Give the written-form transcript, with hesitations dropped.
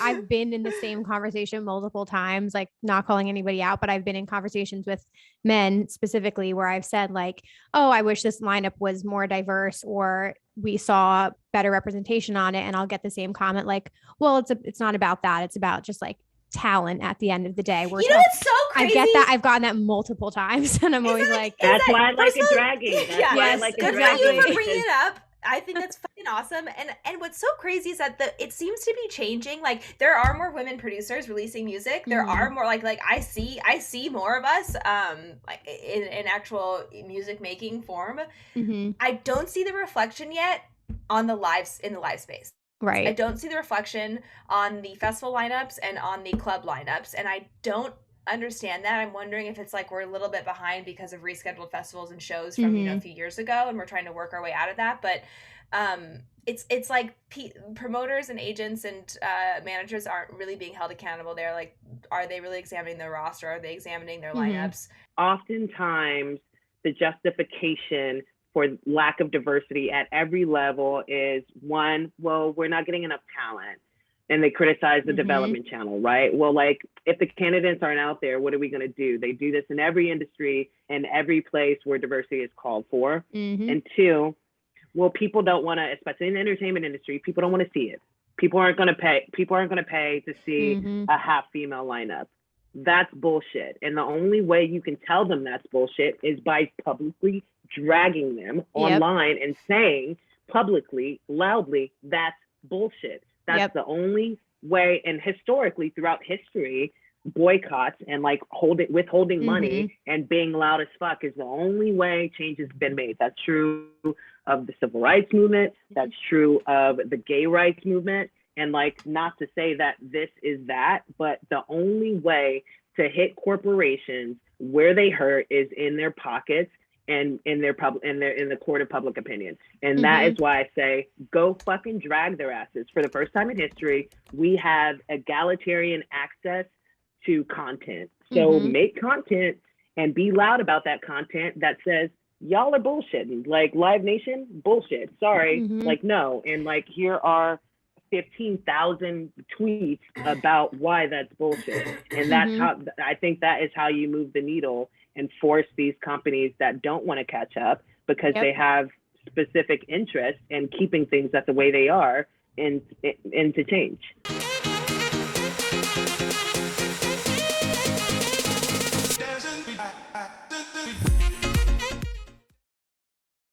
I've been in the same conversation multiple times, like not calling anybody out, but I've been in conversations with men specifically where I've said like, oh, I wish this lineup was more diverse or we saw better representation on it. And I'll get the same comment like, well, it's not about that. It's about just like talent at the end of the day. It's so crazy. I get that. I've gotten that multiple times and I'm always like that's why I like it dragging. That's why I like it good dragging. for you for bringing it up. I think that's fucking awesome. And what's so crazy is that it seems to be changing. Like there are more women producers releasing music. There are more like I see more of us like in actual music making form. I don't see the reflection yet on the live space. Right. I don't see the reflection on the festival lineups and on the club lineups, and I don't understand that. I'm wondering if it's like we're a little bit behind because of rescheduled festivals and shows from a few years ago, and we're trying to work our way out of that. But it's like promoters and agents and managers aren't really being held accountable. They're like, are they really examining their roster? Are they examining their lineups? Oftentimes, the justification for lack of diversity at every level is one, well, we're not getting enough talent. And they criticize the development channel, right? Well, like if the candidates aren't out there, what are we going to do? They do this in every industry and every place where diversity is called for. And two, well, people don't want to, especially in the entertainment industry, people don't want to see it. People aren't going to pay to see a half female lineup. That's bullshit. And the only way you can tell them that's bullshit is by publicly dragging them online and saying publicly, loudly, that's bullshit. That's the only way. And historically, throughout history, boycotts and like withholding money and being loud as fuck is the only way change has been made. That's true of the civil rights movement. That's true of the gay rights movement. And like, not to say that this is that, but the only way to hit corporations where they hurt is in their pockets and in the court of public opinion. And that is why I say, go fucking drag their asses. For the first time in history, we have egalitarian access to content. So make content and be loud about that content that says, y'all are bullshitting. Like Live Nation, bullshit. Sorry. Like, no. And like, here are 15,000 tweets about why that's bullshit. And that's how, I think that is how you move the needle and force these companies that don't want to catch up because they have specific interest in keeping things the way they are and to change.